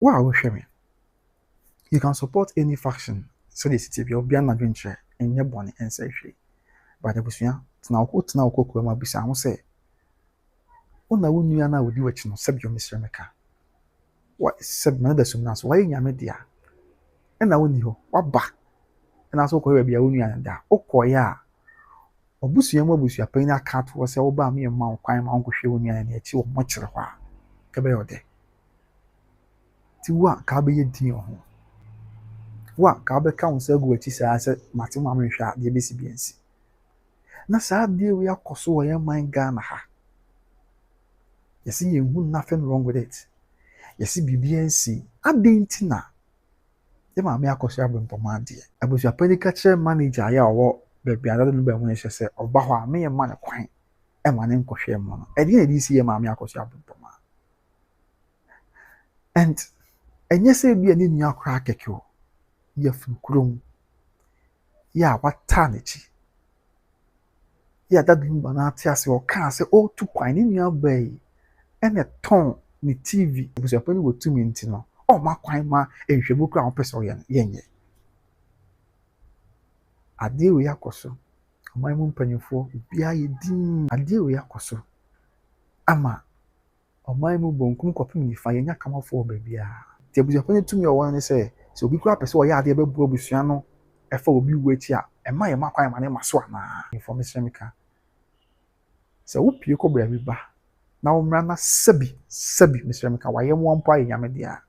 Wow, Shemi. You can support any faction. So the city be obi na dwenche enye bone ense hwe. But abusua tena wo kokoro ma bisa ho se ona wo nua na wodi wachi no sebio Mr. Meka. What seb na da sum na so why nyame dia. E na woni ho waba. E na so ko we bia wo nua da. Okoye a obusua mu abusua pan na aka to se wo ba me ma wo kwan ma wo hwe wo nua na echi wo mo kire ho a. Ke be yode. Ti wa ka be yedin ho. Wa ka be ka unsa gu achi sa se mate ma me hwa de be si biensi. Na saa de we akoso wo ye man Ghana ha. Yesi ye hu nothing wrong with it. Yesi bibiensi adentina. Ye ma me akoso abempoma de. Abusua panika chere manager ya owo be bia da no be hu hye se oba ho a me ye ma ne kwan e ma ne nkohwe mo no. E de na di si ye ma me akoso abempoma. And enye se bia ni nua kra keke o. Ye fukrom. Ya wata ne chi. Ya dadumba na ate ase o ka se o tu kwan ni nua bai. Ene ton ni TV. Abusua pani wo tumi nti no. O ma kwan ma ehwebo kra wo pese o yenye. Ade we yakoso. Oman mu mpanyefo bia ye din. Ade we yakoso. Ama oman mu bonkum kopim ni fa yenya kamafo ba bia. Ti abusua pani tumi o wan ne se obi kra pese o ya ade bebu abusua no efa obi wu achi a ema ye ma kwan ma ne maso ana. Information meka. Se wo pie ko bra bi ba. Na umra na sabi Mr. Meka waye mo ampo aye nyame dia.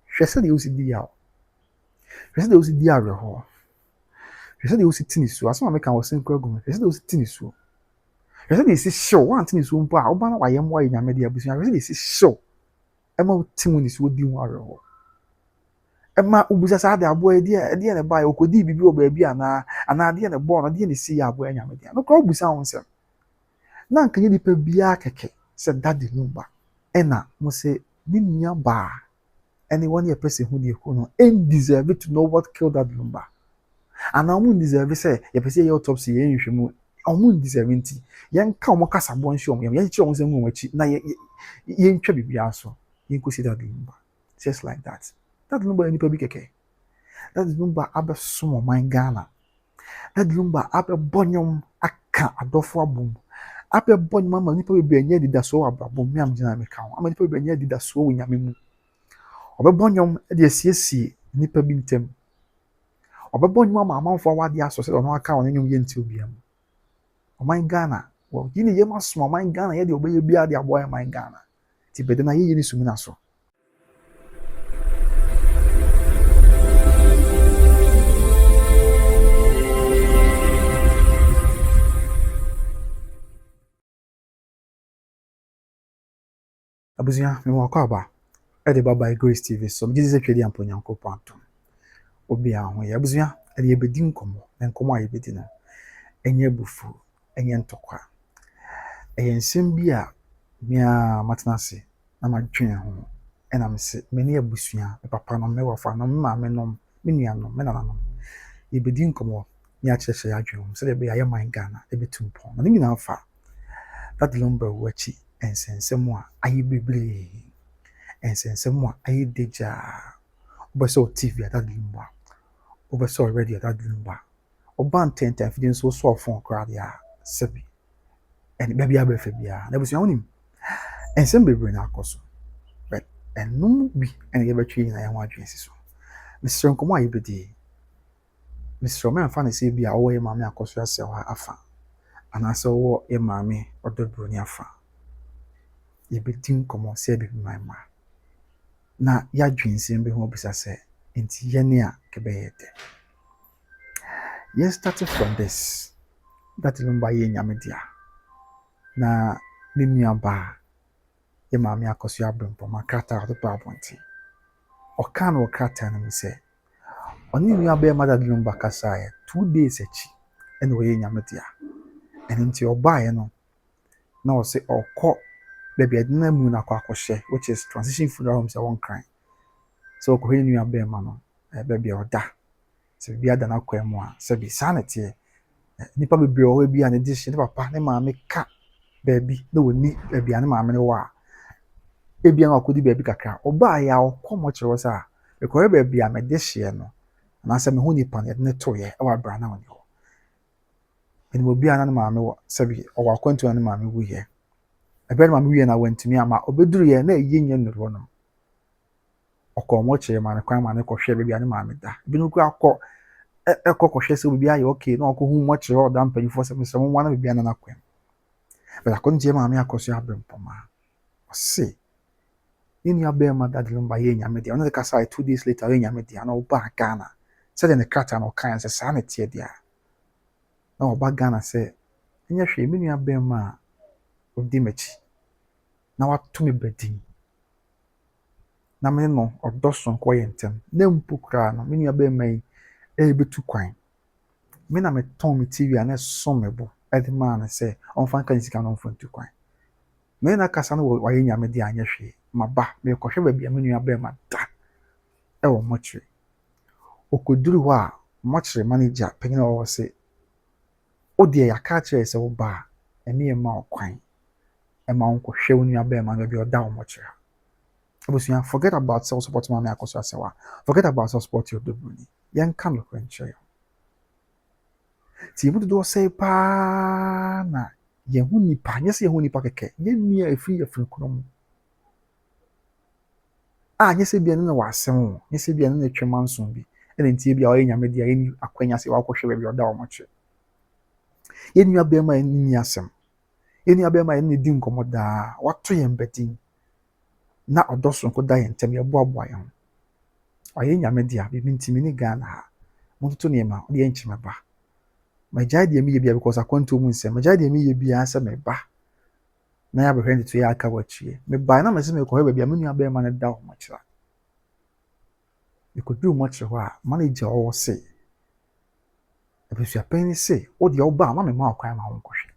Hwese de usi di ya. Hwese de usi di areho. Hwese de usi tinisu asoma meka wo senkura gume. Hwese de usi tinisu. Hwese de isi show wan tinisu mpo a oba na waye mo aye nyame dia busu. Hwese de isi show. Ema timu ni so di ho areho. Ema ubusa sa de abo e de ne ba okodi bibi oba bi ana de ne bo no de ne si ya abo nyame dia. No ko ubusa won se. Na nkanye dipa bia keke se daddy numba ena mo se ni nua ba anyone ye person who dey no en deserve to know what killed that numba and am deserve say ye person ye autopsy ye nhwemu am deserve nti ye nka mo kasa bo nhwe mo ye che mo se mo wachi na ye ntwa bibia so ye nkosi that numba just like that numba ni pa bi keke that numba abeso mo man Ghana that numba abe bonyom aka adofo abom ape bon mama nipa be enye didaso abrabom mi am gina meka ho ama nipa be enye didaso wo nyame mu obebonyom de asiesie nipa bi ntem obebonyom ama amanfo awade aso se no aka won nyom ye nti obiam oman Ghana wo yini ye maso oman Ghana ye de obeye bia de aboy oman Ghana ti bede na ye ni sumina so abusia me wa kwa ba e de baba Grace TV so me dise twedi ampo nyankopon atom obi a ho ya abusia e de bedi nkomo na nkomo aye bedi na enye bufu enye ntokwa ensem bi a mia matenase na madwen ho e na me se me ne abusua me papa no me wafa no me ma me no me nua no me nana no e bedi nkomo ni a kyerehye ya adwen ho se de be ya man Ghana e betumpon na nyina afa that lumber wachi ensensem a aye bebre ensensem a aye deja obeso TV that lumber obeso radio that lumber oban 10 fidin so phone crowd ya sebi and baby abefa bia na busu wonim ensem bebre na akoso but enum bi ene ye betwi na ya ho adwen si so Mr. Nkomo aye bedi Mr. Man fa na se bia wo ye ma me akoso ase wa afa anase wo ye ma me odobro ni afa ye bedi nkomo se bi ma na ya dwensem bi ho bisa se enti ye ne a kebeyede. Yes, started from this. That lumba ye nyamedia. Na ni nua ba ye ma me akoso abrempo makata to pa bonti. Oka na okata na me se oni nua ba ma that lumba kasa 2 days echi ene wo ye nyamedia. Enti oba ye no na o se okọ baby adina mu na akọhye which is transition funeral home say one cry. So ko he nua ba ma no baby oda. Se bia da na kwemu a se bi sanete nipa bebre o bia na di hye papa ne ma me ka baby na woni bia ne ma me ne wa ebia na akɔdi baabi kakra ɔbaa yɛ a ɔkɔ mɔkyerɛ wɔ sɛ a ɛkɔyɛ baabi a mɛde hyeɛ no anaasɛ mehu nipa no yɛde ne toyɛ ɛwɔ abra na ɔne hɔ ɛnim obi a na ne maame wɔ sɛbi ɔwɔ akwantu na ne maame wuyɛ ɛbɛrɛ maame wuyɛ na wantumi ama ɔbɛduru yɛ na ɛyɛ nyɛ nnuru no ɔkɔ mɔkyerɛ ma ne kwan ma ne kɔhwɛ baabi a ne maame da ebinom kora akɔ ɛkɔ kɔhwɛ sɛ obi ayɛ okay na ɔkɔ hu mɔkyerɛ ɔda mpanyinfoɔ sɛ mesɛ mo na baabi a na nakwan bɛrɛ akɔntu maame akɔ so abɛ mpɔma ɔse ne nua bɛrima dadelo ba yɛ nyame deɛ ɔno de kasa 2 days later yɛ nyame deɛ na ɔba Ghana sɛdeɛ ne krataa na ɔkan sɛ saa ne teɛ deɛ na ɔba Ghana sɛ nyɛ hwee me nua bɛrima a ɔdi m'akyi na wato me badin na me no ɔdɔ sonko yɛ ntɛm na mpo koraa no me nua bɛrima yi ɛbɛtu kwan me na metɔn me TV a na ɛso me bo ɛde maa no sɛ ɔmfa nka ne sika no ɔmfa ntu kwan me na kasa no wayɛ nyame deɛ anyɛ hwee maba mekɔhwɛ baabi a me nua bɛrima da ɛwɔ mɔkyerɛ ɔkɔduru hɔ a mɔkyerɛ manager panyin a ɔwɔ sɛ o deɛ yɛaka akyerɛ sɛ woba a ɛne yɛ ma ɔkwan ɛma wo nkɔhwɛ wo nua bɛrima no baabi a ɔda wɔ mɔkyerɛ abusua forget about self support maame akɔso asɛwa forget about self support your dobroni yɛnka no kɔ nkyerɛ ti mu dodoɔ sɛ paa na yɛhu nipa nyɛ sɛ yɛhu nipa kɛkɛ yɛn nua efiri yɛfiri kurom a nyɛ sɛ bia ne na wasɛm wo nyɛ sɛ bia ne na twɛma nson bi ɛna ntie bia ɔyɛ nyame deɛ yɛni akwanya sɛ wakɔhwɛ baabi a ɔda wɔ mɔkyerɛ yɛn nua bɛrima yɛn ni asɛm yɛn nua bɛrima yɛn ni di nkɔmɔ daa wato yɛn bɛdin na ɔdɔ sonko da yɛn ntɛm yɛboaboa yɛn ho ɔyɛ nyame deɛ bibi ntimi ne Ghana ha montoto nneɛma ɔde yɛn nkyɛn ba magyae deɛ meyɛ bia because akwantuo mu nsɛm magyae deɛ meyɛ bia sɛ meba na yɛabɛhwɛ ne to yɛ aka wakyie mebae na mɛsɛ mekɔhwɛ baabi a me nua bɛrima no da hɔ mɔkyerɛ mekɔduru mɔkyerɛ hɔ a manager ɔwɔ se abusuapanyin se wo deɛ woba a ma mema ɔkwan ma wo nkɔhwɛ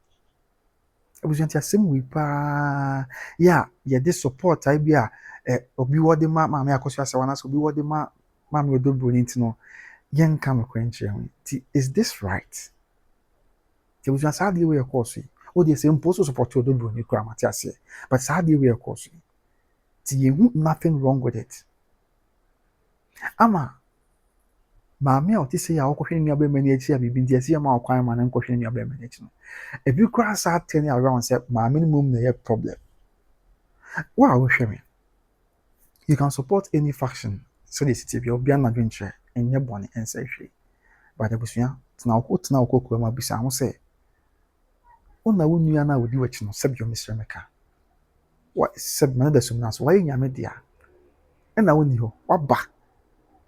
abusua nti asɛm wei paa yɛ a yɛde support ayi bi a obi wɔde ma maame akɔso asɛwa na sɛ obi wɔde ma maame odobroni nti no yɛnka no kwan kyerɛ ho nti is this right nti abusua saa adeɛ wei ɛkɔɔ so yi wo deɛ sɛ mpo so support odobroni kora mate aseɛ but saa adeɛ wei ɛkɔɔ so yi nti yɛhu nothing wrong with it ama maame a ɔte sɛ yɛ a ɔkɔhwɛ ne nua bɛrima no akyi a biribi nti ɛsɛ yɛ ma ɔkwan ma no nkɔhwɛ ne nua bɛrima no akyi no ebi koraa saa turn around sɛ maame no mom na ɛyɛ problem wo a wohwɛ me you can support any faction sɛdeɛ siti bia obiara na dwenkyerɛ ɛnyɛ bɔne ɛnsɛ hwee but abusua tena wo kɔkɔɔ mu abisa ho sɛ wo na wo nua no a wodi w'akyi no sɛbi ɔmesrɛ meka sɛbi ma no da sum no so wayɛ nyame dea ɛna wonni hɔ waba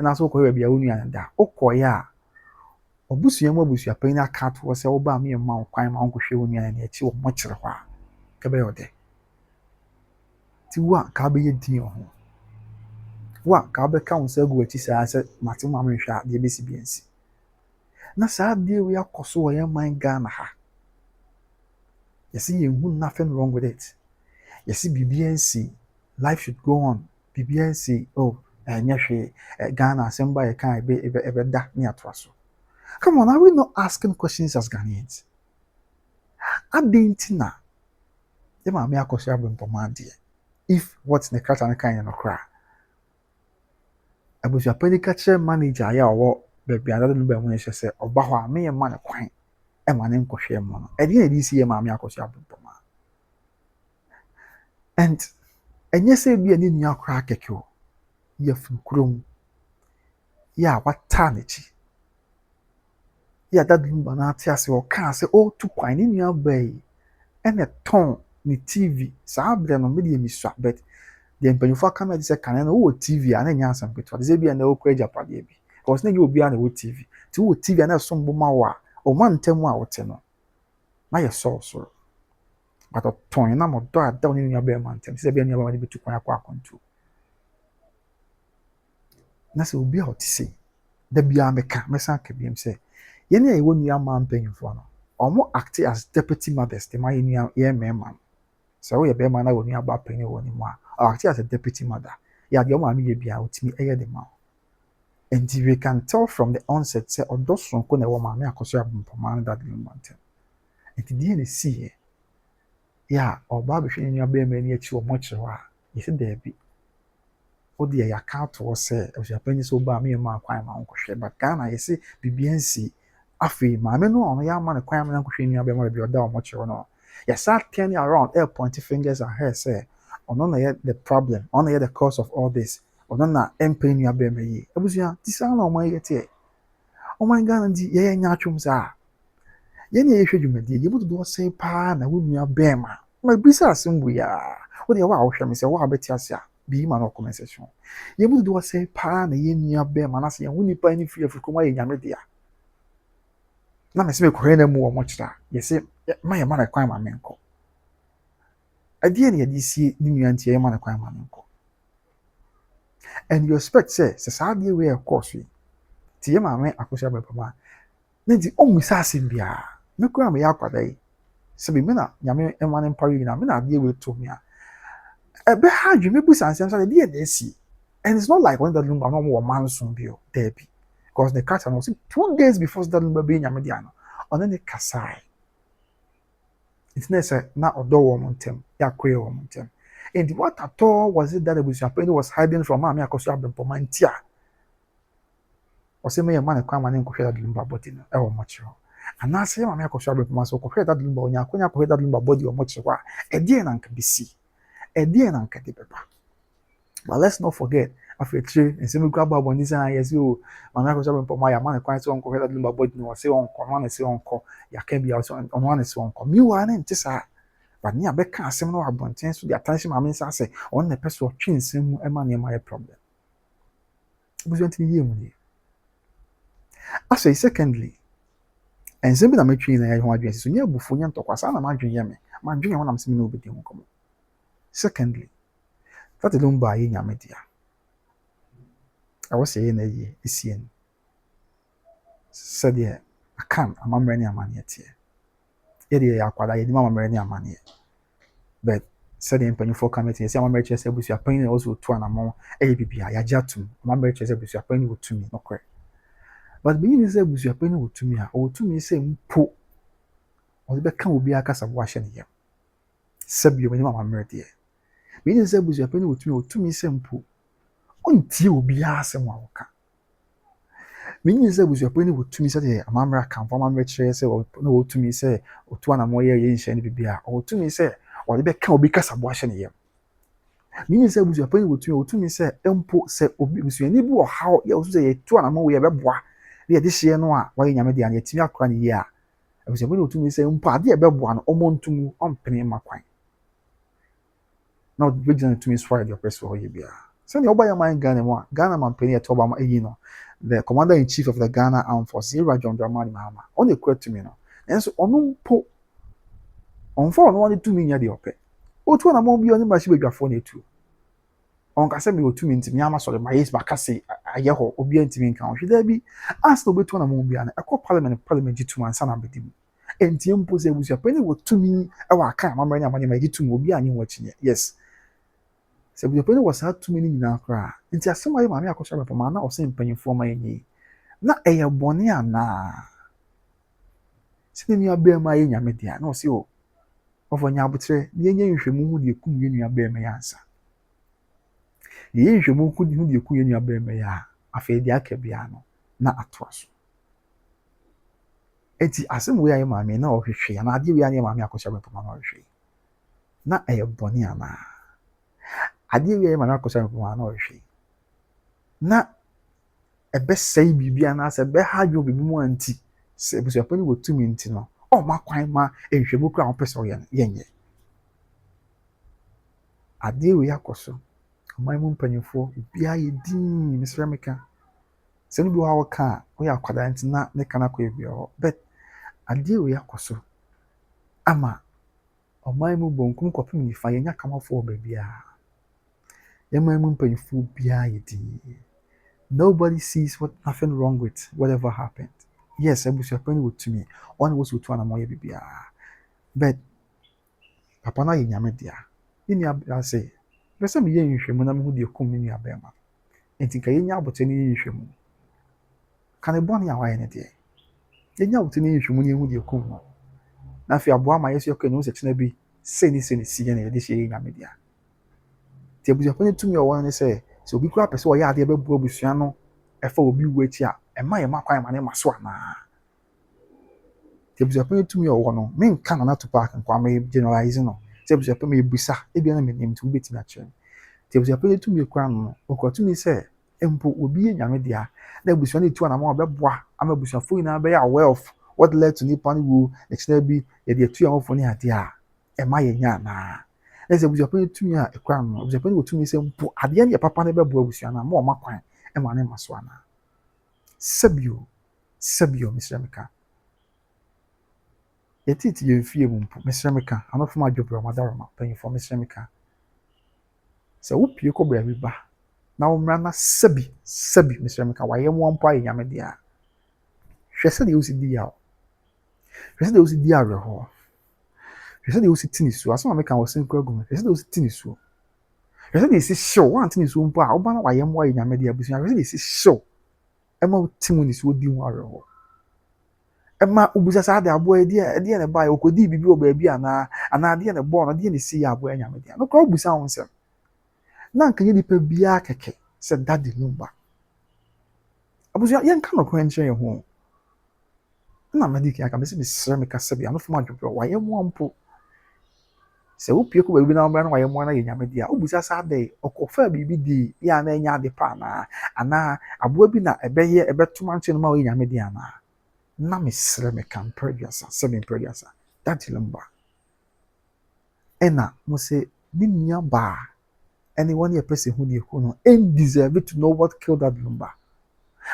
ɛna so wokɔhwɛ baabi a wo nua no da wokɔeɛ a ɔbusua mu abusuapanyin aka atoɔ sɛ woba a meyɛ ma wo kwan ma wonkɔhwɛ wo nua no akyi wɔ mɔkyerɛ hɔ a kɛbɛyɛ ɔdɛ nti wo a ka wobɛyɛ din wɔ ho wo a ka wobɛka wo nsa agu w'akyi saa sɛ mate ma menhwɛ a deɛ bɛsi bi ansi na saa adeɛ wei akɔ so wɔ yɛn man Ghana ha yɛsɛ yɛnhu nothing wrong with it yɛsɛ biribiara nsi life should go on biribiara nsi ɛnyɛ hwee Ghana asɛm ba yɛka ɛbɛda ne atoa so. Come on, are we not asking questions as Ghanaians? Adenti na the maame akɔso abempɔma deɛ if what ne krata ne kan no kra abusuapani ka kyerɛ manager a ɔwɔ baabi a no ba mu hyɛ sɛ ɔba hɔ a meyɛ ma ne kwan ɛma ne nkɔhwɛ mu no ɛdeɛ na ɛde si yɛ maame akɔso abempɔma and ɛnyɛ sɛ bi a ne nua kora kɛkɛ o yɛfiri kurom yɛ a wata n'akyi yɛ dadum ba na ate ase ɔka sɛ ɔtu kwan ne nua baa yi ɛna tɔn ne TV saa abirɛ no media misua but deɛ mpanyinfo aka na sɛ kan no wɔ TV a na nya asɛm ketewa de sɛ bi a na ɔkɔ agyapadeɛ bi because na nyɛ obi a na wɔ TV ti wɔ TV a na ɛsom bo ma wɔ a ɔma ntɛm a wɔte no na yɛ sɔɔsoro but ɔtɔn na mo dɔ ada ne nua bɛɛ ma ntɛm sɛ bi a nua bɛɛ ma de betu kwan akɔ akɔntu na sɛ obi a ɔte sɛ da bi a mɛsa ka biam sɛ yɛn a yɛwɔ nua ma mpanyinfo no ɔmo act as deputy mothers de ma yɛ nua yɛ mɛɛma sɛ woyɛ bɛɛma na wɔ nua ba panyin wɔ ne mu a act as a deputy mother yɛ adeɛ ɔmo a meyɛ bia otimi ɛyɛ de ma and we can tell from the onset sɛ ɔdɔ sonko na ɛwɔ maame akɔso abempɔma no dade mu ntɛm nti deɛ na si yɛ a ɔba abɛhwɛ ne nua bɛɛma ani akyi wɔ mɔkyerɛ hɔ a yɛsɛ daabi wode yɛaka ato hɔ sɛ abusuapanyin sɛ wobaa me ma kwan ma wonkɔhwɛ but Ghana yɛsɛ biribiara nsi afei maame no a ɔno yɛama no kwan ma no nkɔhwɛ nua bɛma baabi ɔda ɔmo kyerɛ no yɛsa turn around point fingers at her sɛ ɔno na yɛ the problem ɔno na yɛ the cause of all this ɔno na ɛmpɛ nua bɛma yi abusua ti saa na ɔman yɛ teɛ ɔman Ghana di yɛyɛ nya atwom saa yɛne yɛhwɛ dwumadie yɛmu dodoɔ sɛ paa na wo nua bɛma ma bisa asɛm bu ya wode ɛwɔ a wohwɛ me sɛ wo a bɛte ase a bii ma no comment section yɛmu dodoɔ sɛ paa na yɛ nua bɛma na sɛ yɛho nipa ne firi afiri kɔm ayɛ nyame dea na mɛsɛ mekɔhwɛ na mu wɔ mo kyerɛ a yɛsɛ ma yɛma no kwan ma menkɔ adeɛ ne yɛde sie ne nua nti yɛma no kwan ma menkɔ and you expect sɛ saa adeɛ wei ɛkɔɔ so yi nti yɛ maame akɔhyɛ abɛpama ne nti ɔmmu sɛ asɛm biara mekura meyɛ akwada yi sɛ bi me na nyame ɛma no mpare nyina me na adeɛ wei to me a ɛbɛha adwe mebusa nsɛm sɛ adeɛ na asi and it's not like when that lumba no wɔ man so bio there be because the cat was 2 days before that lumba be nyame dia no ɔne ne kasai it's not say na ɔdɔ wɔ mo ntem ya koye wɔ mo ntem and what at all was it that abusuapani was hiding from maame akoso abempoma ntia ɔsɛ me yɛ man kwa man nkɔhwɛ that lumba body no ɛwɔ mo kyerɛ anaasɛ maame akoso abempoma so kɔhwɛ that lumba onya akonya kɔhwɛ that lumba body wɔ mo kyerɛ a ɛdeɛ na nka bisi ɛdeɛ na nka de bɛba but let's not forget afetire nsɛm kura babo ni sɛ ayɛ sɛ o maame akoso abempoma ya man kwan sɛ ɔnkɔhwɛ that lumba body no ɔsɛ ɔnkɔ no na sɛ ɔnkɔ yaka bia ɔsɛ ɔno na sɛ ɔnkɔ miwa na nte saa but ne abɛka asɛm no abɔnten so de attention maame nsa sɛ ɔno na pɛ so ɔtwe nsɛm mu ɛma nneɛma yɛ problem busuan ti yie mu nie afei secondly nsɛm bi na metwi na yɛ ho adwene so nyɛ abufu nyɛ ntɔkwa saa na madwene yɛ me madwene ho nam sɛ me na obedi ho nkɔmmɔ secondly that alone ba yɛ nyame dia ɛwɔ sɛ yɛ na yie esie no sɛdeɛ akan amammerɛ ne amanneɛ teɛ yɛde yɛ akwada yɛde ma amammerɛ ne amanneɛ but sɛdeɛ mpanyinfoɔ ka metie sɛ amammerɛ kyerɛ sɛ abusuapanyin na ɔsɛ otu anamɔ ɛyɛ biribi a yɛagye atom amammerɛ kyerɛ sɛ abusuapanyin wɔ tumi nɔkorɛ but benyin sɛ abusuapanyin wɔ tumi a ɔwɔ tumi sɛ mpo ɔde bɛka obi akasa bo ahyɛ ne yam sɛbio menim amammerɛ deɛ benyin sɛ abusuapanyin wɔ tumi sɛ mpo ɔntie obi asɛm a wɔka benyin sɛ abusuapanyin wɔ tumi sɛ deɛ amammerɛ akamfo amammerɛ kyerɛ sɛ na wɔ tumi sɛ otu anamɔ yɛ nhyɛ ne biribi a ɔwɔ tumi sɛ ɔde bɛka obi kasa bo ahyɛ ne yam benyin sɛ abusuapanyin wɔ tumi sɛ mpo sɛ obi abusuani bi wɔ haw yɛ ɔso sɛ yɛtu anamɔ wɔ yɛbɛboa ne yɛde hyɛ no a wɔyɛ nyame deɛ yɛtumi akora ne yie a abusuapanyin wɔ tumi sɛ mpo adeɛ ɛbɛboa no ɔmɔ ntumu ɔmpene ma kwan na ɔde bɛgyina ne tumi so ayɛ deɛ ɔpɛ sɛ ɔyɛ biara sɛdeɛ ɔba yɛ man Ghana mu a Ghana mampanin ɛtɔ ɔba ɛyi no the commander-in-chief of the Ghana Armed Forces Yewura John Dramani Mahama ɔno ekura tumi no nanso ɔno mpo ɔmfa ɔno ɔne tumi nya deɛ ɔpɛ otu anamɔ bi ɔne mmarahyɛ badwafoɔ na etu ɔnkasa mi otumi ntumi ama sɔrɔ ma yes bakase ayɛ hɔ obi ntumi nka ɔhwɛ dɛ bi as na obetu anamɔ bi ana ɛkɔ parliament gye tumi ansa na abedi mu ntie mpo sɛ abusuapanyin wɔ tumi ɛwɔ aka amammerɛ ne amanyɛ gye tumi obi anyi wɔ akyi yes sɛ abusuapanyin wɔ saa tumi no nyinaa koraa nti asɛm ayɛ maame akɔhyɛ abɛpama na ɔsɛ mpanyinfoɔ ma yɛnyɛ na ɛyɛ bɔne anaa sɛ ne nua bɛrima ayɛ nyame deɛ na ɔsɛ o ɔfɔ nya abotrɛ ne yɛnyɛ nhwɛmu ho deɛ kum yɛ nua bɛrima yɛ ansa yɛyɛ nhwɛmu ho deɛ kum yɛ nua bɛrima yɛ a afei deɛ aka biara no na atoa so eti asɛm wei ayɛ maame na ɔhwehwɛ na adeɛ wei ayɛ maame akɔhyɛ abɛpama na ɔhwehwɛ na ɛyɛ bɔne anaa adeɛ wei ayɛ maame akɔhyɛ abɛpama na ɔhwehwɛ na ɛbɛsɛe biribi anaasɛ ɛbɛha adwo biribi mu anti sɛ abusuapanyin wɔ tumi nti no ɔma kwan ma nhwɛmu kora a wɔpɛ sɛ ɔyɛ no yɛnyɛ adeɛ wei akɔ so ɔman mu mpanyinfoɔ obiara yɛ din mesrɛ meka sɛ no bi wɔ a wɔka a woyɛ akwadaa nti na ne ka no akɔ bia hɔ but adeɛ wei akɔ so ama ɔman mu bonkum kɔpem nifa yɛnya kamafoɔ baabiara yɛman mu mpanyinfoɔ biara yɛ din nobody sees nothing wrong with whatever happened yes abusuapanyin wɔ tumi ɔne wɔ sɛ otu anamɔ yɛ biribiara but papa no ayɛ nyame dea ne nua bɛa sɛ pɛ sɛ meyɛ nhwɛmu na mehu deɛ kum me nua bɛrima nti nka yɛnya abotire ne yɛ nhwɛmu ka ne bɔne a wayɛ ne deɛ yɛnya abotire ne yɛ nhwɛmu ne yɛhu deɛ kum no na afei aboa ma yɛsɛ ɔkɛ ne ho sɛ kyena bi sei ne si yɛ na yɛde hyɛ yɛ nyame dea Ti abusuapɛni tumi a ɔwɔ ne sɛ obi kura pɛ sɛ ɔyɛ adeɛ bɛboa abusua no ɛfa obi wu akyi a ɛma yɛ ma kwan ma ne ma so anaa. Ti abusuapɛni tumi a ɔwɔ no menka Nana Ato Park nkwa ma generalize no. Sɛ abusuapɛni ebusa ebi na menim nti wobɛtumi akyerɛ me. Ti abusuapɛni tumi kura no ɔkura tumi sɛ mpo obi yɛ nyame dea na abusua no etu anama ɔbɛboa ama abusuafo nyinaa bɛyɛ aware of what led to nipa no wu na kyerɛ bi yɛde atu amafo ne adeɛ a ɛma yɛ nya anaa. Na sɛ abusuapɛni tumi a ɛkura no abusuapɛni wɔ tumi sɛ mpo adeɛ no yɛ papa no bɛboa abusua no ama ɔma kwan ɛma ne ma so anaa. Sɛbio mesrɛ meka yɛtete yɛn fie mu mpo mesrɛ meka anɔfo ma adwobrɛ ɔmadaroma mpanyinfoɔ mesrɛ meka sɛ wopie kɔ baabi ba na wɔmmra na sɛbi mesrɛ meka wayɛ mmoa mpo ayɛ nyame deɛ a hwɛ sɛdeɛ wosi di yaw hwɛ sɛdeɛ wosi di awerɛhoɔ hwɛ sɛdeɛ wosi ti ne suo asɛm a meka wɔ sen kura gu mu hwɛ sɛdeɛ wosi ti ne suo hwɛ sɛdeɛ esi hyew wante ne suo mpo a woba na wayɛ mmoa ayɛ nyame deɛ abusua hwɛ sɛdeɛ esi hyew ɛma wote mu ne suo di mu awerɛhoɔ ɛma wobusa saa de aboa ɛdeɛ ne ba yɛ okɔdii biribi wɔ baabi anaa adeɛ ne bɔɔ no adeɛ ne si yɛ aboa nyame deɛ no kora wobusa wo nsɛm na nka nyɛ nipa biara kɛkɛ sɛ Daddy Lumba abusua yɛnka nɔkora nkyerɛ yɛn ho na madi kan aka mesɛ mesrɛ meka sɛ bi anofo ma adwobrɛ wayɛ mmoa mpo sɛ wopie kɔ baabi na wɔmmra na wayɛ mmoa no yɛ nyame deɛ a wobusa saa de ɔkɔfaa biribi di yɛ a na ɛnyɛ ade pa anaa aboa bi na ɛbɛto mankyɛ no ma ɔyɛ nyame deɛ anaa na mesrɛ meka mpɛduasa Daddy Lumba ɛna mo sɛ ne nua baa ɛne wɔn yɛ pɛ sɛ hu deɛ kɔ no deserve to know what killed Daddy Lumba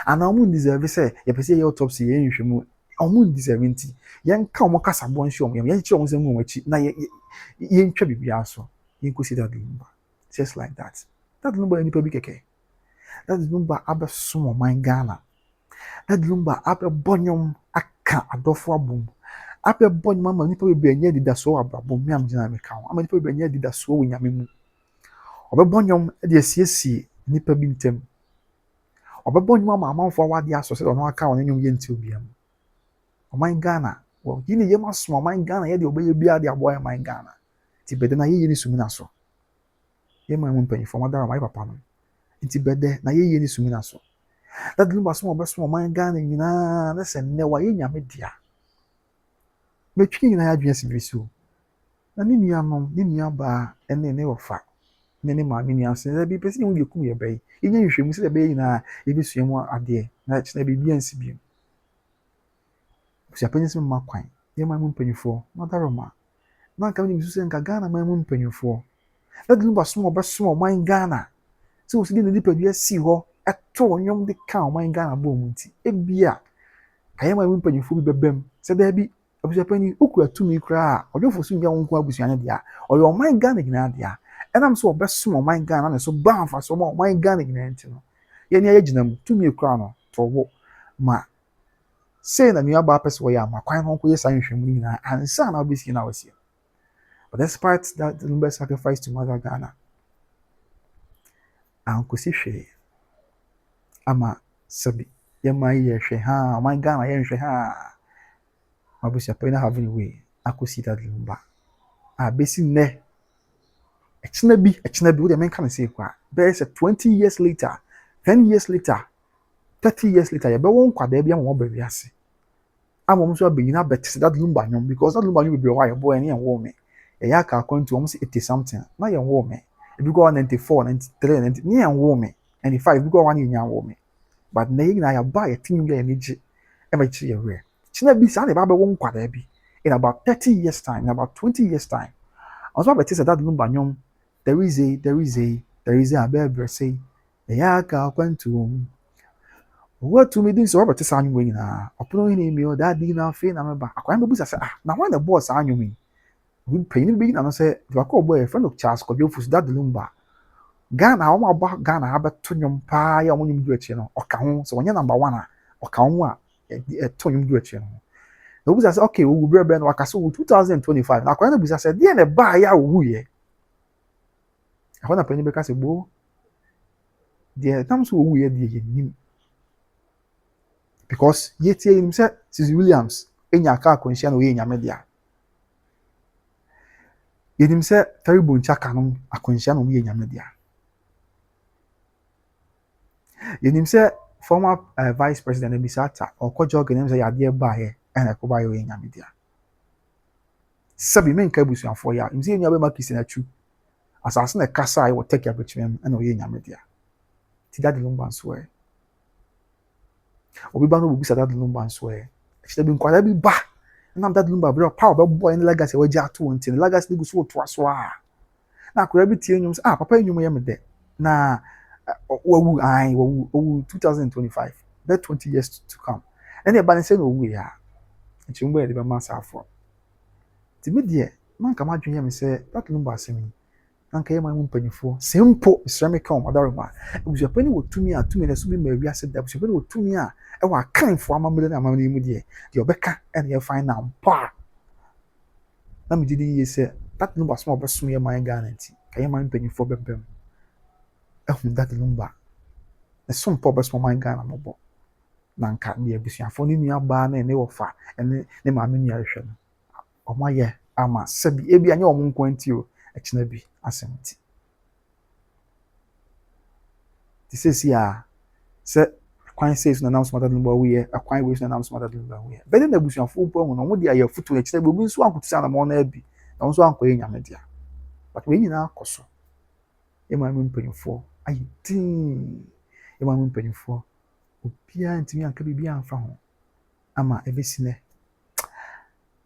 anaa ɔmo deserve sɛ yɛpɛ sɛ yɛyɛ autopsy yɛyɛ nhwehwɛ mu ɔmo deserve nti yɛnka ɔmo kasaboɔ nhyɛ ɔmo yɛnkyerɛ ɔmo sɛ mu wɔn akyi na yɛntwa biribiara so yɛnkɔsi Daddy Lumba just like that. Daddy Lumba yɛ nipa bi kɛkɛ. Daddy Lumba abɛsom ɔman Ghana. Daddy Lumba abɛbɔ nnwom aka adɔfo abom abɛbɔ nnwom ama nipa bebree nyɛ didasoɔ wɔ abrabɔ mu am gyina meka ho ama nipa bebree nyɛ didasoɔ wɔ nyame mu. Ɔbɛbɔ nnwom de asiesie nipa bi ntam. Ɔbɛbɔ nnwom ama amanfoɔ awade aso sɛ ɔno aka ɔno nnwom yɛ nti obiara mu. Ɔman Ghana yi ne yɛm asom ɔman Ghana yɛde ɔbɛyɛ biara de aboa ɔman Ghana nti bɛdɛ na yɛyɛ ne sumina so yɛma mu mpanyinfoɔ madara ma yɛ papa no nti bɛdɛ na yɛyɛ ne sumina so Daddy Lumba som ɔbɛsom ɔman Ghana nyinaa na sɛ nnɛ wayɛ nyame dea mɛtwi nyinaa adwene si bi so na ne nua baa ɛne ne wɔfa ne maame nua sɛ bi pɛ sɛ yɛhu deɛ kum yɛ bɛyi yɛnyɛ nhwehwɛmu sɛ bɛyɛ nyinaa yɛbɛsua mu adeɛ na kyerɛ biribi ansi bio busuapɛni sɛ mma kwan yɛma mu mpanyinfoɔ madaroma na nka ne bisu sɛ nka Ghana ma mu mpanyinfoɔ Daddy Lumba som ɔbɛsom ɔman Ghana sɛ osi de ne nipadua si hɔ ɛto nnwom de ka ɔman Ghana bɔ mu nti ebia ka yɛma mu mpanyinfoɔ bi bɛbɛm sɛ daabi abusuapɛni okura tumi koraa ɔdwofo so nyɛ wɔn nko abusua ne deɛ ɔyɛ ɔman Ghana nyinaa deɛ ɛnam sɛ ɔbɛsom ɔman Ghana na so ba mfa so ma ɔman Ghana nyinaa nti no yɛne ayɛ gyina mu tumi kura no tɔwɔ ma sei na nua baa pɛ sɛ ɔyɛ ama kwan no nkɔyɛ saa nhwehwɛmu nyinaa ansa na wobɛsie na wasie. But despite that Lumba sacrifice to Mother Ghana ankosi hwee ama sɛbi yɛma yɛ hwɛ ha ɔman Ghana yɛnhwɛ ha abusuapɛni having way akosi Daddy Lumba a besi nnɛ ɛkyena bi wo deɛ menka no sɛ kwa bɛyɛ sɛ 20 years later 10 years later 30 years later yɛbɛwɔ nkwadaa bi ama wɔba wiase ama wɔn nso abɛnyina abɛte sɛ Daddy Lumba nnwom because Daddy Lumba nnwom bebree wɔ a yɛbɔ ɛne yɛn wɔ me ɛyɛ aka akɔntu wɔn sɛ 80 something na yɛn wɔ me ebi kɔ 94 93 90 ne yɛn wɔ me 95 ebi kɔ 1 yɛn nyinaa wɔ me but na yɛn nyinaa yɛba yɛte nnwom yɛ yɛn gye ɛma kyerɛ yɛ wɛ kyena bi saa na yɛbɛwɔ nkwadaa bi in about 30 years time in about 20 years time ɔnso abɛte sɛ Daddy Lumba nnwom there is a abɛɛbrɛ sɛ ɛyɛ aka akɔntu what me din so robert saa anwom nyinaa ɔpono hene mi o Daddy na afei na meba akwan bɛbu sɛ na wɔn na bɔɔ saa anwom yi panyin bi na no sɛ dwakɔ bɔɔ yɛ friend of Charles Kwadwofus Daddy Lumba Ghana wɔn abɔ Ghana abɛto nnwom paa yɛ wɔn nnwom du akyire no ɔka ho sɛ wɔnyɛ number 1 a ɔka ho a ɛto nnwom du akyire no na obu sɛ okay owu brɛ no waka so 2025 na akwan na bu sɛ deɛ na ba ya owu yɛ ɛhɔ na panyin bɛka sɛ bo deɛ tam so owu yɛ deɛ yɛ nim because yet him say Sisi Williams enya aka akwanhyia na oyɛ nyame dia yedim say Terry Bonchaka no akwanhyia na oyɛ nyame dia Yɛnim sɛ former vice president Ebisata ɔkɔgye ɔganim sɛ yadeɛ baeɛ ɛna ɛkɔba yɛ ɔyɛ nyame dea. Sɛbi menka abusuafoɔ yɛ a nim sɛ yɛn nua bɛma Christian Atwu asase na ɛkasa a ɛwɔ Turkey abɛkyerɛ mu ɛna ɔyɛ nyame dea. Ti Daddy Lumba nso ɛ. Obi ba no bobisa Daddy Lumba nso ɛ. Ɛkyerɛ bi nkwadaa bi ba nam Daddy Lumba bro power bɛbɔ ɛne legacy wɔgye ato wɔn ti no legacy no gu so to aso a. Na akwadaa bi tie nnwom sɛ papa nnwom yɛ me dɛ na wawu 2025 that 20 years to come. Ɛne ɛba ne sɛ na owu ya. Nti mbɔ yɛ de bɛma asaafo. Ti me deɛ man ka madwene yɛ me sɛ Daddy Lumba asɛm yi anka yɛ man mu mpanyinfoɔ sempo ceramic on adaroma abusuapani wɔ tumi a tumi na so bi ma wiase da abusuapani wɔ tumi a ɛwɔ akanfo amamele na amamele mu deɛ ɔbɛka ɛna yɛ fan na mpa na me didi yɛ sɛ Daddy Lumba so ɔbɛso yɛ man Ghana nti ka yɛ man mpanyinfoɔ bɛbɛm ɛhu Daddy Lumba na so mpa ɔbɛso man Ghana mɔbɔ na nka ne abusuafo ne nua baa na ne wɔfa ɛne ne maame nua rehwɛ no ɔmo ayɛ ama sɛbi ebi anya ɔmo nko nti o ɛkyena bi asɛm ti sɛsi a sɛ kwan sɛ na nam so Daddy Lumba wuyɛ akwan wei so na nam so Daddy Lumba wuyɛ bɛde na abusuafo bo ho no mo de ayɛ foto ɛkyena bi obi nso ankote sa na mo na abi na nso ankɔyɛ nyame dia but we nyina akɔ so ema me mpanyinfoɔ ayi tin ema me mpanyinfoɔ obia ntimi anka bibi anfa ho ama ebesinɛ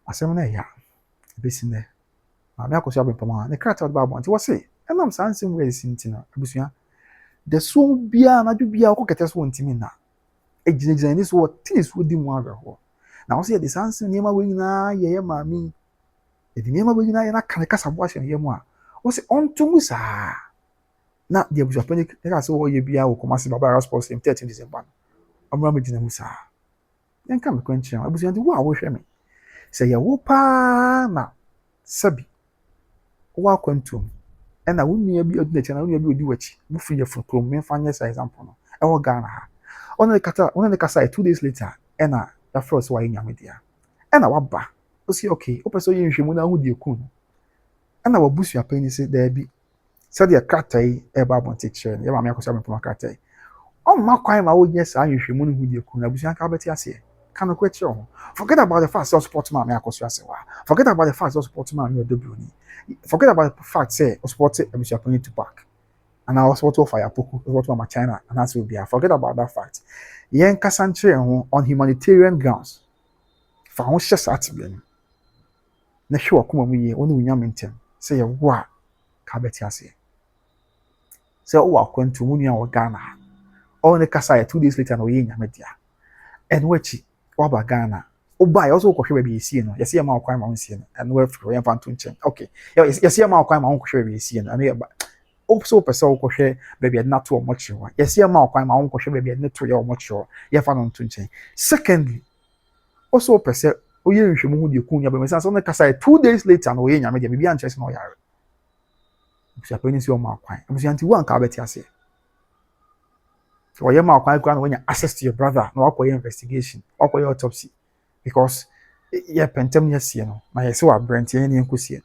asɛm na ya ebesinɛ maame akɔso abempama ne krataa de baabo nti wɔse ɛnam saa nsɛm wɔ esi nti na abusua de so bia na dwo bia ɔkɔkɛtɛ so ntimi na egyinagyina ni so wɔte so di mu ahwɛ na wɔse yɛ de saa nsɛm nneɛma wɔ nyinaa yɛ maame yɛ de nneɛma wɔ nyinaa yɛ na kan kasa bo ahyɛ yɛ mu a wɔse ɔnto mu saa na de abusua pani ɛka sɛ wɔyɛ bia wɔ Kumasi Baba Ara Sports 13 December ɔmra me gyina mu saa yɛnka me kwankyerɛ abusua de wo a wɔhwɛ me sɛ yɛ wo paa na sabi wo akwantum ɛna wo nua bi odi n'akyi na wo nua bi odi w'akyi wo free yɛ fun krom me fa nyɛ sa example no ɛwɔ Ghana ha ɔne ne kasa 2 days later ɛna ya fro so wa nyame dia ɛna waba o si okay o pɛ so yɛ nhwɛmu na ho die kun ɛna wabusua pani sɛ da bi sɛ de krata yi ɛba abonte kyerɛ no yɛ ma me akɔsa me poma krata yi ɔmma kwan ma wo nyɛ saa nhwɛmu no ho die kun abusua ka bɛte ase kan ko kyerɛ ho forget about the fact say support ma me akɔso ase wa forget about the fact say support ma me odobroni forget about the fact say support abusua pani to park and I support of fire poku support ma China and that's will be forget about that fact yen kasa nkyerɛ ho on humanitarian grounds fa ho hyɛ saa tibia no na hwe wakoma mu yie woni wunya mentem sɛ yɛ wo a ka bɛte ase sɛ wo akwantu mu nua wɔ Ghana ɔne kasa 2 days later na ɔyɛ nyame dia ɛno akyi waba Ghana oba yɛ also kɔhwɛ baabi esie no yɛse ma akwan ma wo sie no ɛno afiri yɛn fa nto nkyɛn okay yɛse ma akwan ma wo kɔhwɛ baabi esie no ɛno yɛ ba so pɛ sɛ wo kɔhwɛ baabi na to ɔmo kyerɛ yɛse ma akwan ma wo kɔhwɛ baabi na to yɛ ɔmo kyerɛ yɛ fa no nto nkyɛn secondly also pɛ sɛ oyɛ nhwɛmu ho de kun ya baabi sɛ ɔno kasa 2 days later na ɔyɛ nyame de bibi ankyerɛ sɛ na ɔyare busuapɛ ni sɛ ɔmo akwan busuanti wo anka bɛte ase or you ma akwan kwan when you access to your brother na wakɔ investigation wakɔ autopsy because yeah pentem yes you know na yɛsɛ wa brent yɛn ne nkosie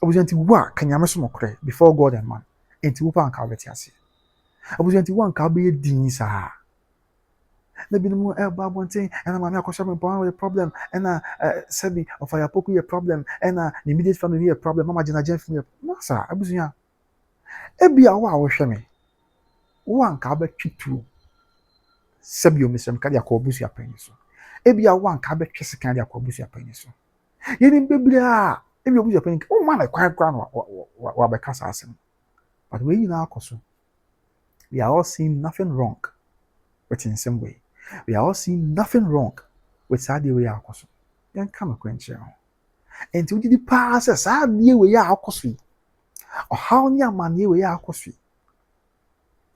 obusanti wa kanyame so mokre before God and man enti wo pa anka bɛte ase obusanti wa anka bɛyɛ din saa na bi no mu ba bonten and ma me akɔhwɛ me pon with problem and sabi of fire poku ye problem and the immediate family ye problem mama gina jen from no sir abusunya ebia wo a wo hwɛ me wo anka bɛtwe tuo sabi o mesem ka de akɔ busua panyi so ebia wo anka bɛtwe sekan de akɔ busua panyi so yɛni beblia ebia busua panyi o ma na kwan no wa bɛka saa asɛm but we nyina akɔ so we are all seeing nothing wrong with in some way we are all seeing nothing wrong with saa de we akɔ so yɛn ka me kwankyerɛ ho enti wo didi pa sɛ saa de we akɔ so ɔhaw ne amane we akɔ so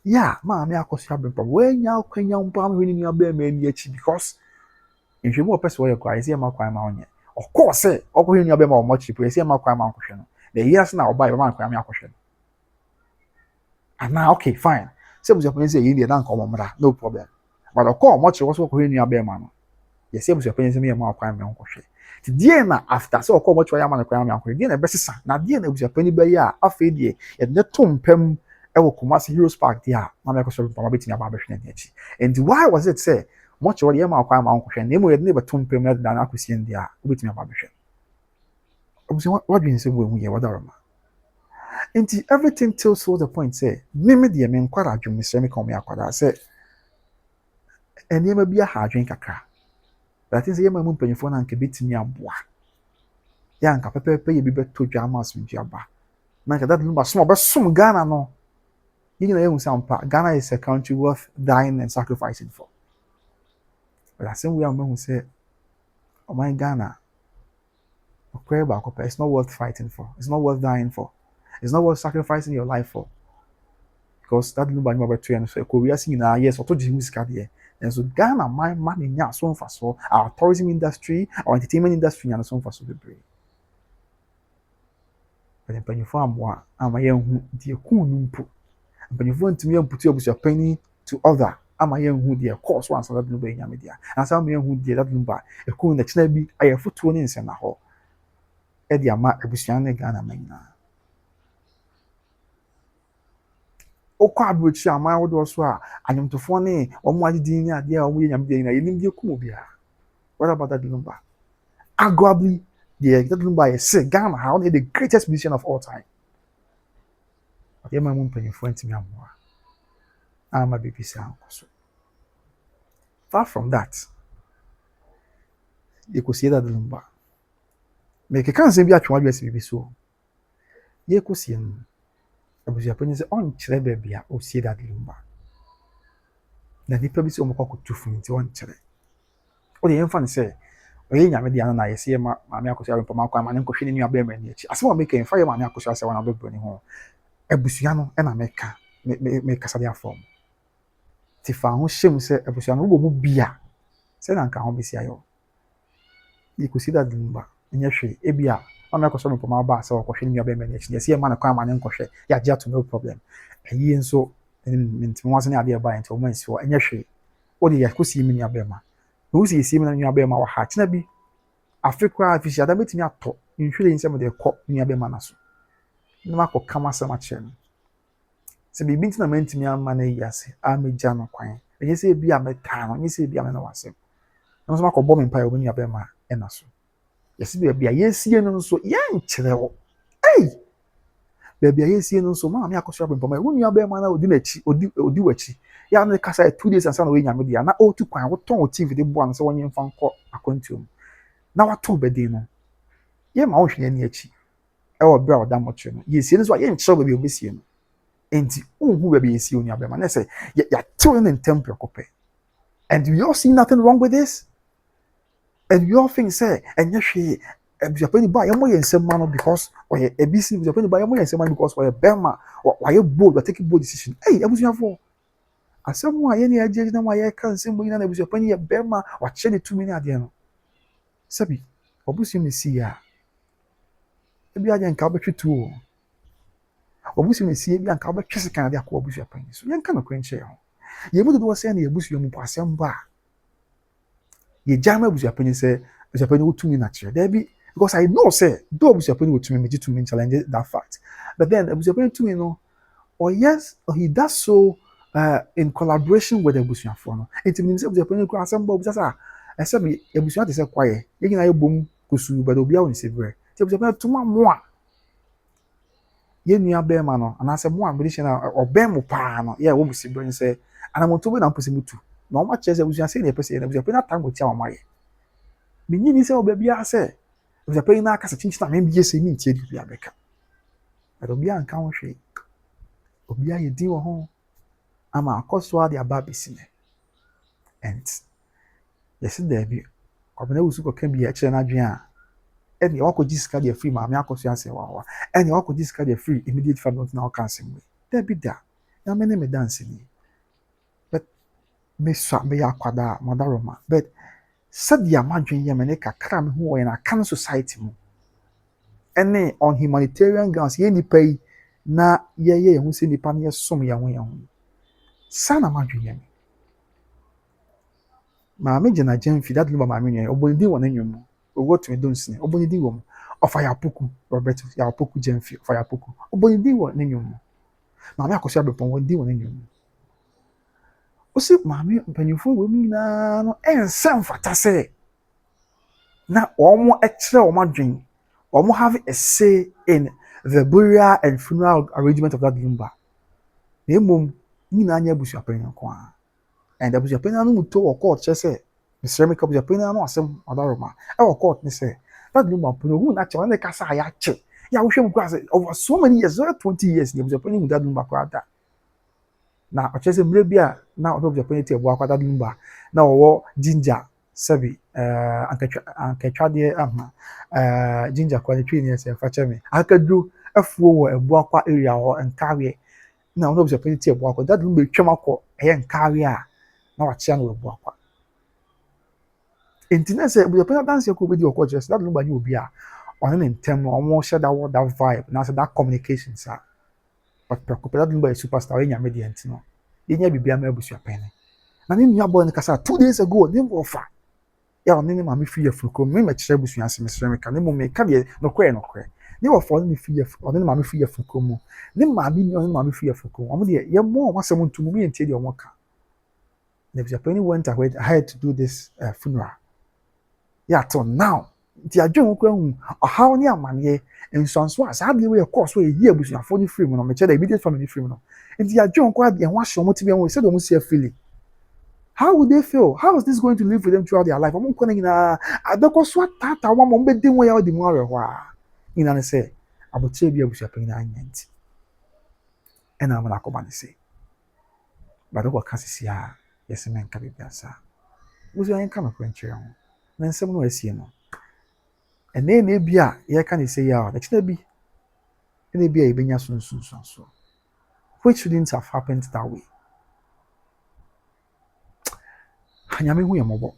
yeah, ma me akoso abempa when ya kwanya mpa me ni aba ma ni achi because nhwemu opese wo yakwa ese ma kwan ma onye of course say okohwe ni aba ma o mochi po ese ma kwan ma nkohwe no the years na oba ma kwan ma akohwe no and now okay fine say busu apenye say yi na nka omomra no problem but of course mochi wo so okohwe ni aba ma no yes say busu apenye say me ma kwan ma nkohwe ti die na after say okohwe mochi wa ya ma kwan ma nkohwe die na besesa na die na busu apenye ba ya afa die ye ne tompam ɛwɔ Kumasi Heroes Park there maame akɔsɔ mpama betumi aba abɛhwɛ n'ani akyi and why was it say mɔkye wɔ de yɛma akwan ma nkɔhwɛ na emu yɛde ne bɛto mpɛm na dan akɔsi ndi a wobɛtumi aba abɛhwɛ obusua wadwene sɛ wo ehu yɛ wadaroma nti everything till so the point say meme deɛ me nkwara adwom mesrɛ me ka ɔmo akwara sɛ nneɛma bi aha adwene kakra but I think sɛ yɛma mu mpanyinfoɔ na nka betumi aboa yɛ anka pɛpɛɛpɛ yɛ bi bɛtɔ dwa ama asomdwe aba na nka that number som ɔbɛsom Ghana no yɛn nyinaa yɛhu sɛ ampa Ghana is a country worth dying and sacrificing for but asɛm wei a mahu sɛ ɔman Ghana ɔkɔɛ baako pɛ it's not worth fighting for it's not worth dying for it's not worth sacrificing your life for because that number nyuma bɛto yɛn so ɛkɔ wiase nyinaa yes ɔtɔ gye mu sika deɛ nanso Ghana man ma ne nya so mfasoɔ our tourism industry our entertainment industry nya no so mfasoɔ bebree but mpanyinfoɔ amoa ama yɛnhu deɛ kuu no mpo mpanyinfoɔ ntumi yɛmputu abusuapanyin to other ama yɛnhu deɛ kɔɔ so ansa that number yɛ nyame deɛ ansa ama yɛnhu deɛ that number ɛkuu na kyena bi ayɛ fotuo ne nsɛm na hɔ ɛde ama abusua ne Ghana man nyinaa okɔ aburokyiri aman ahodoɔ so a anyomtofoɔ ne wɔn agye din ne adeɛ a wɔn yɛ nyame deɛ nyinaa yɛnim deɛ kum obiara what about that number arguably that number yɛ sɛ Ghana ha ɔno yɛ the greatest musician of all time yɛma mu mpanyinfoɔ ntumi amoa ama biribi saa nkɔ so far from that yɛkɔsie that number mekeka nsɛm bi atwe wadwe asi biribi so yɛkɔsie no abusuapanyin sɛ ɔnkyerɛ baabi a ɔsie that number na nipa bi sɛ ɔmɔkɔ akɔtu funu nti ɔnkyerɛ ɔde yɛmfa no sɛ ɔyɛ nyame deɛ ano na yɛsɛ yɛ maame akɔsɔ arempama akɔ ama ne nkɔhwɛ ne nua bɛrima ani akyi asɛm a meka yɛmfa yɛ maame akɔsɔ asɛ wɔn abɛbrɛ ne ho abusua no ɛna mekasa de afɔm te fa ho hyɛ mu sɛ abusua no wobɔ mu bia sɛ na nka ho bɛsi ayɛ yɛkɔsi that number ɛnyɛ hwee ebia maame akɔsɔ arempama aba sɛ ɔkɔhwɛ ne nua bɛrima ani akyi yɛsɛ yɛ ma no kwan ama ne nkɔhwɛ yɛagye ato no problem ɛyie nso ntumi wɔn ase ne adeɛ ba yɛn nti wɔn ansi hɔ ɛnyɛ hwee wɔde yɛkɔsi mu nua bɛrima na wosi yɛsi mu na nua bɛrima wɔ ha kyena bi afe koraa afisi adam betumi atɔ nhwere nsɛm de kɔ nua bɛrima na so na makɔ kama asɛm akyerɛ no sɛ biribi nti na mantumi ama no ayi ase amegya no kwan ɛnyɛ sɛ ebi a mɛtaa no ɛnyɛ sɛ ebi a mɛna wasɛm na nso makɔ bɔ me mpa yɛ wɔn nua bɛrima ɛna so yɛsi baabi a yɛsie no nso yɛnkyerɛ wɔ baabi a yɛsie no nso maame akɔsɔ abɛmpɔmɔ ɛwɔ nua bɛrima na odi n'akyi odi w'akyi yɛ ano kasa 2 days ansa na ɔyɛ nyame deɛ na ɔtu kwan wotɔn tv de boa no sɛ wɔnyɛ mfa nkɔ akwantuom na wato bɛden no yɛma wo hwɛ ani akyi ɛwɔ bere a ɔda mɔkyerɛ no yɛsie no so a yɛnkyerɛ baabi a ɔbɛsie no enti wonhu baabi yɛsie wo nua bɛrima na sɛ yɛatew no ntɛm prɛko pɛ and we all see nothing wrong with this and we all think sɛ ɛnyɛ hwee abusuapani ba yɛmɔ yɛn nsɛm ma no because ɔyɛ abisi abusuapani ba yɛmɔ yɛn nsɛm ma no because ɔyɛ bɛrima wayɛ bold wa take bold decision abusuafoɔ asɛm a yɛne agye na ma yɛka nsɛm mu nyina na abusuapani yɛ bɛrima wakyɛ ne tumi ne adeɛ no sɛbi ɔbusua ne si a ebi agye nka wobɛtwe tuo ɔbusua ne si ebi anka wobɛtwe sekan ade akɔ abusuapani so yɛnka no kwan kyerɛ ho yɛmu dodoɔ sɛ ne abusua mu po asɛm ba yɛgya ma abusuapani sɛ abusuapani wotumi na kyerɛ dabi because I know say though abusuapani wotumi megye tumi challenge that fact but then abusuapani tumi no or yes or he does so in collaboration with abusuafoɔ no enti nim sɛ abusuapani kura asɛm ba obusa sa ɛsɛ bi abusua te sɛ kwae yɛn nyinaa yɛbom kusu but obi a wɔn se brɛ ti abusuapani tuma moa yɛn nua bɛrima no anaasɛ moa mbɛde hyɛ na ɔbɛn mu paa no yɛ wɔ mu se brɛ ne sɛ anamoto bi na mpɔsɛ mutu na wɔn akyerɛ sɛ abusua sɛ ne yɛpɛ sɛ yɛn abusuapani atam mo tia wɔn ayɛ menyi ni sɛ ɔbɛ biara sɛ abusuapani na akasa kyinkyin na mɛ bi yɛ sɛ mi ntie bi abɛka but obi a nka ho hwee obi a yɛ din wɔ ho ama akɔso ade aba abɛsi ne and yɛsi daabi ɔbɛn ewusu kɔka bi ɛkyerɛ n'adwene a ɛnna wakɔgye sika deɛ free maame akɔso asɛ wawa ɛnna wakɔgye sika deɛ free immediate family na ɔka asɛm wei daabi da na mɛ ne me dance ni but me sua me yɛ akwadaa mɔdaroma but sɛdeɛ amadwene yɛ me ne kakra me ho wɔ yɛn akan society mu ɛne on humanitarian grounds yɛn nipa yi na yɛyɛ yɛn ho sɛ nipa no yɛsom yɛn ho saa na amadwene yɛ me maame gyina gyɛn fi dat no ba maame nua ɔbɔ ne din wɔ n'anim mu owó tumi do nsini ɔbɔ ne din wɔ mu ɔfa yapoku robert yapoku gyɛn fi ɔfa yapoku ɔbɔ ne din wɔ n'anim mu maame akɔso abɛpɔn wɔn di wɔn anim osi maame mpanyinfoɔ wɔ mu nyinaa no ɛnsɛ mfata sɛ na wɔn kyerɛ wɔn adwene wɔn have a say in the burial and funeral arrangement of that lumba na emom nyinaa nyɛ abusuapanyin nko ara and abusuapanyin no mu to wɔ court kyerɛ sɛ mesrɛ mi ka abusuapanyin no asɛm ɔdaroma ɛwɔ court ne sɛ that lumba mpono ohun na kyɛ wɔn ne kasa a yɛakyɛ yɛ ahohwɛ mu kora sɛ over so many years over 20 years na abusuapanyin mu that lumba kora da na ɔkyerɛ sɛ mmerɛ bi a na ɔbɛ abusuapanyin te ɛboa kwada lumba na ɔwɔ ginger sɛbi ankatwadeɛ ginger kwa ne twi ne sɛ fa kyɛ me akaduro afuo wɔ ɛboa area hɔ nkawe na ɔno abusuapanyin te ɛboa kwa that lumba twam akɔ ɛyɛ nkawe a na wakyea no ɛboa kwa enti na sɛ abusuapanyin danse kɔ obedi ɔkɔ kyerɛ sɛ that lumba nyɛ obi a ɔne ne ntɛm no ɔmo hyɛ that vibe na sɛ that communication sa but prɛko pɛ that lumba yɛ superstar ɔyɛ nyame deɛ nti no yɛnya biribi ama abusuapanyin na ne nua bɔ ne kasa 2 days ago ne mbɔfa ya ɔne ne maame fi afuruko me mɛkyerɛ busua ase mesrɛ me ka ne mu me ka deɛ nokɔɛ ne wɔfɔ ne fi ɔne ne maame fi afuruko mu ne maame ni ɔne ne maame fi afuruko ɔmo deɛ yɛ mo ɔmo asɛm ntum mu yɛ ntie deɛ ɔmo ka na abusuapanyin went ahead to do this funeral yeah till now nti adwene ho kora hu ɔhaw ne amaneɛ nsonso a saa deɛ wɔyɛ kɔɔ so yɛ abusuafoɔ ne firi mu no mekyerɛ dɛ immediate family firi mu no nti adwene ho kora deɛ ho ahyɛ ɔmo tibia ho sɛ deɛ ɔmo si afili. How would they feel? How is this going to live with them throughout their life? I'm going to adeko so tata wa mo be din wo ya odi mu arewa. Ina ne say abotre bi abusuapan na anyanti. E na amana ko ba ne say. Ba do ko kasisi a yesi men ka bibia sa. Wuzu an ka no kwenkyere ho. Na nsem no asie no. E na bia ye ka ne say ya, na kina bi. Na bia ye benya so. Which shouldn't have happened that way. Nyame hu yɛmɔbɔ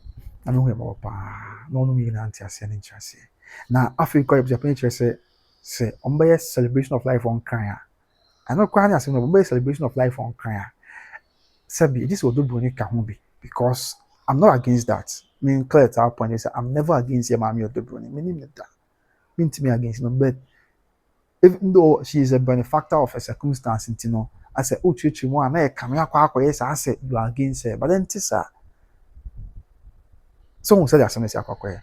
na me hu yɛmɔbɔ paa na ɔno nyinaa nte ase ne nkyerɛ ase na afei kɔ abusuapanyin kyerɛ sɛ ɔmbɛyɛ celebration of life on kran a ɛno koraa ne asɛm no ɔmbɛyɛ celebration of life on kran a sɛbi ɛgye sɛ ɔdɔ buroni ka ho bi because I'm not against that me clear at our point is I'm never against yɛ maame ɔdɔ buroni menim ne da mentimi against no but even though she is a benefactor of a circumstance nti no asɛ ɔtuatua mu a na yɛ kame akɔyɛ saa sɛ you are against her but then ti saa so who said that some say akwakoye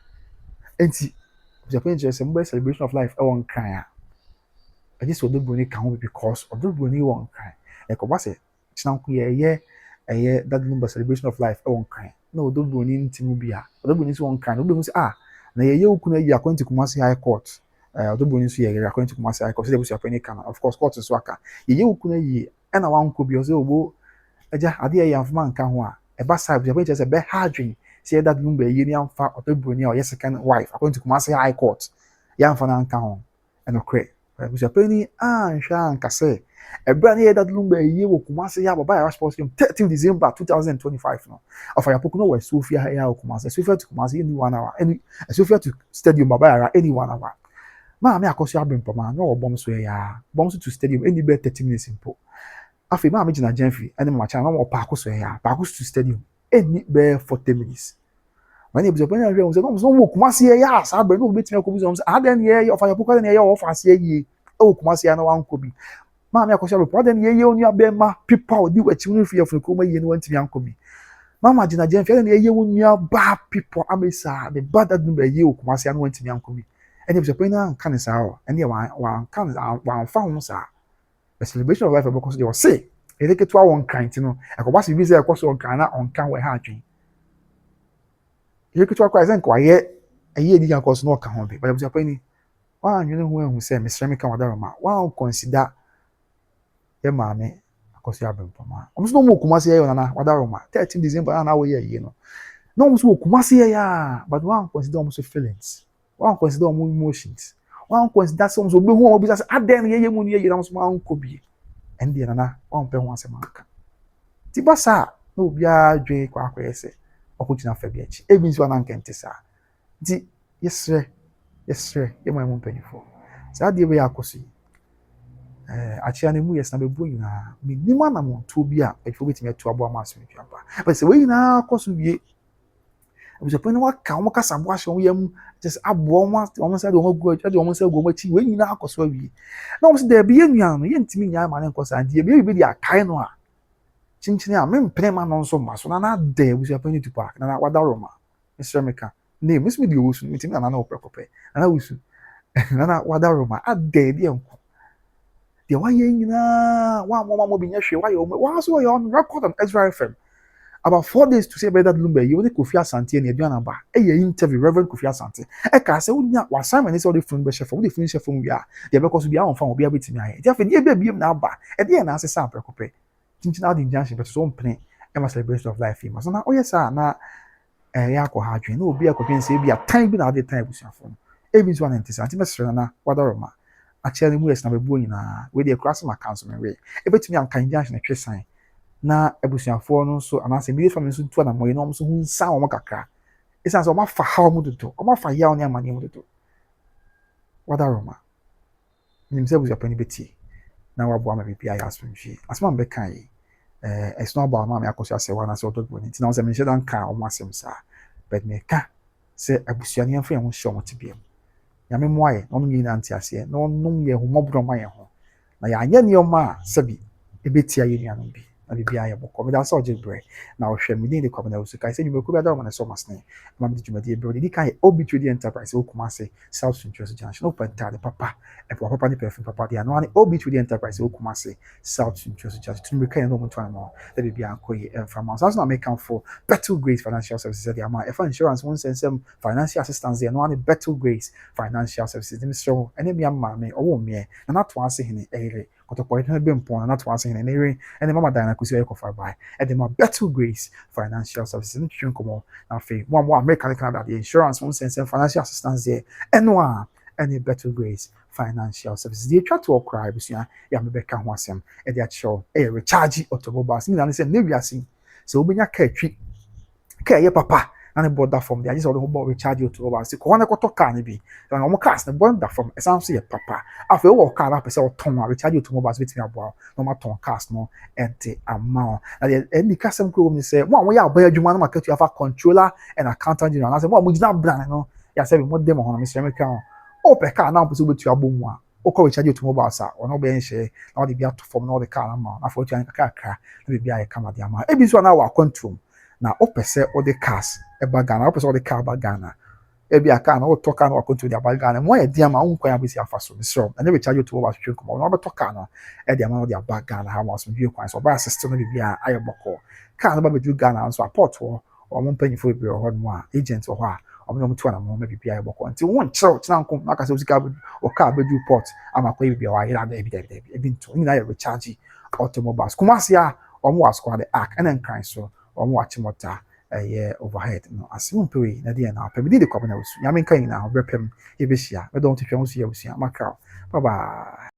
enti Japan just say celebration of life e won kan a I just odo broni kan because odo broni won kan e ko ba say chinanko ye that number celebration of life e won kan na odo broni ntimu bia odo broni so won kan odo hu say na ye oku na yi according to Kumasi High Court odo broni so ye according to Kumasi High Court say Japan kan of course court so aka ye oku na yi e na wan ko bi o say obo aja ade ye yamfama nka ho a e ba sa Japan just say be hardwin say that lumba ye ni amfa otobroni or second wife according to Kumasi High Court ya amfa na nka ho eno kre abusuapani anhwa anka say ebra na ye that lumba ye wo Kumasi ya baba ya sports game 13 December 2025 no of ya pokuno we Sofia ya Kumasi Sofia to Kumasi any 1 hour any Sofia to stadium baba ya any 1 hour ma me akoso abempama na obom so ya bom so to stadium any be 30 minutes impo afi ma me gina Jenfi ene ma cha na mo pa akoso ya pa akoso to stadium any be 40 minutes when you be when you say no Kumasi ya sa bre no betimi akobi so adan ye of ayapoko na ye of ase ye o Kumasi ya na wan kobi ma me akoso be then ye onu abema people di wachi no fi afun ko ma ye no wantimi ankobi mama gina Jenfi na ye onu ba people amesa the bad that no be ye o Kumasi ya no wantimi ankobi and if you na kan sa o and ye wan kan wan fa ho sa the celebration of life because they was say eleke to awon kan ti no akoba se bi se akoso on kan na on kan we ha adwen eleke to akwa isen kwa ye aye di kan koso no kan ho be but Japan wa anwene ho ehu se mesrɛ me kan wadaroma wa consider ye maame akoso abempama omso no mo Kumasi ye na wadaroma 13 December na we ye no no omso Kumasi ye ya but wa consider omso feelings wa consider omso emotions wa consider some so be hu obi say aden ye mu ne ye na omso ma anko bi endi na wa mpe ho asem aka ti basa na obi adwe kwa akwese okugina fa bi achi ebi nso na nkente sa ti yesre ye mo mpanyifo sa de be yakoso achia na mu yesna be bu nyina minima na mo to bi a efo betimi atu abo ama asem twa ba but se we nyina akoso wie abusuapɔn no waka wɔn kasa bo ahyɛ wɔn yam just aboa wɔn sɛ de wɔn agu de wɔn nsa agu wɔn akyi wɔn nyinaa akɔ so awie na wɔn sɛ dɛbi yɛn nua no yɛntumi nyaa ma ne nkɔ saa deɛ bi de akae no a kyinkyin a mempene ma no nso ma so na da abusuapɔn no tu paak na wada roma mesrɛ meka ne mesimi deɛ wɔ so no metumi na wɔpɛ kɔpɛ na wusu na wada roma ada deɛ nko deɛ wayɛ nyinaa wɔn bi nyɛ hwee wayɛ wɔn so wɔyɛ on record on Ezra FM about 4 days to say better Lumba you only Kofi Asante and Eduana Ba interview Reverend Kofi Asante eka say wonya assignment is all the phone be chef we the phone chef we are the because we are on phone we be betimi aye dia fe dia be na ba e dia na ase sa prekope tintin out in junction but so mpene e ma celebration of life so na oyesa na ya akọ ha adwen na obi akọpin say bi a time bi na the time busuafo e bi so na ntisa anti mesere na wadaroma a chere mu yes na bebu nyina we dey cross my council me we e betimi an kan junction na twesan na abusuafoɔ no nso anaasɛ mmiri family nso tu anamɔ yi na wɔn nso ho nsa wɔn kakra esan sɛ wɔn afa haw mu dodo wɔn afa yaw ne amane mu dodo wadaroma nim sɛ abusuapɔ no bɛtie na waboa ma biribi ayɛ asomdwie asoma mbɛka yi ɛsono aba ama me akɔso asɛ wɔn anaasɛ ɔdɔ gbɔ ne nti na wɔn sɛ menhyɛ dan ka wɔn asɛm saa but meka sɛ abusua ne yɛmfa yɛn ho hyɛ wɔn tibia mu nyame mmoa yɛ na wɔn nyinaa nte aseɛ na wɔnom yɛ ho mmɔborɔ ma yɛn ho na yɛanyɛ nneɛma a sɛbi ɛbɛtia yɛn nuanom bi na bibia yɛ bɔkɔ me da sɛ ɔgye brɛ na ɔhwɛ me din de kwabena usu kai sɛ nnwumakuo bi adɔrɔma ne sɛ ɔmasene ma mede dwumadie brɛ de di kan yɛ obi trade enterprise wokuma ase south central junction wopɛ ntade papa ɛpɛ papa ne pɛfim papa de ano ane obi trade enterprise wokuma ase south central junction tumi ka yɛ no ɔmo no da bibia nkɔ yi ɛmfa ma so na meka for Battle Grace Financial Services de ama ɛfa insurance ho nsɛnsɛm financial assistance de no ane Battle Grace Financial Services de mesrɛ wo ɛne mi ama me ɔwɔ mmeɛ na nato ase hene ɛyere kɔtɔkɔ ɛtɛ bɛ mpɔn na nato ase hene ɛyere ɛne mama dan kusi ayɛ kɔfa bai ɛde ma Battle Grace Financial Services no twetwe nkɔmɔ na afei mo American Canada de insurance ho nsɛnsɛm financial assistance de ɛno a ɛne Battle Grace Financial Services de atwa to ɔkra abusua ya mebɛka ho asɛm ɛde akyerɛw ɛyɛ recharge automobiles nyina ne sɛ ne wiase sɛ wobɛnya ka atwi ka ɛyɛ papa na ne bɔ da fam de agye sɛ ɔde ho bɔ recharge automobiles kɔ hɔ ne kɔtɔ car ne bi na ɔmo cars ne bɔ da fam ɛsan so yɛ papa afei wɔ car na pɛ sɛ ɔtɔn a recharge automobiles betumi aboa na ɔmo atɔn cars no ɛnte ama na deɛ ɛni kasɛm kuro mu sɛ mo a wɔyɛ abɔyɛ adwuma no ma katu afa controller and accountant general na sɛ mo a mo gyina brand no yɛ sɛ bi mo de mo ho na mesrɛ me ka ho ɔpɛ car na ɔpɛ sɛ obetu abɔ mu a okɔ recharge automobiles a ɔno bɛyɛ nhyɛ na ɔde bi ato fam na ɔde car na ma na afɔ otua kakra na biribi ayɛ kama de ama ebi so na wɔ akɔntrom na opɛ sɛ ɔde cars ɛba Ghana opɛ sɛ ɔde car ba Ghana ebi aka na ɔtɔ car na wakɔntrom de aba Ghana mo yɛ di ama wo kwan abɛsi afa so mesrɛ na ne recharge automobiles twetwe nkɔmɔ na ɔbɛtɔ car no ɛde ama na ɔde aba Ghana ha ma so bi kwan so ɔba assist no biribi a ayɛ bɔkɔ car no ba bɛdu Ghana nso aport hɔ ɔmo mpanyinfo bebree wɔ hɔ no a agent wɔ hɔ a ɔmo na ɔmo tu ana mo biribi ayɛ bɔkɔ nti wɔn kyerɛw kyena nkom na aka sɛ osika ɔka abɛdu port ama kɔ biribi a wɔayɛ ada ebi nto nyinaa yɛ recharge automobiles Kumasi a ɔmo wɔ Asokwa de arc ɛna nkran so ɔmo wɔ Achimota ɛyɛ overhead no asɛm mpɛwei na deɛ na apɛ mede de kwabena usu nyame nka nyinaa ɔbɛpɛm yɛbɛhyia mɛdɔm te hwɛ ho so yɛ abusua makra bye bye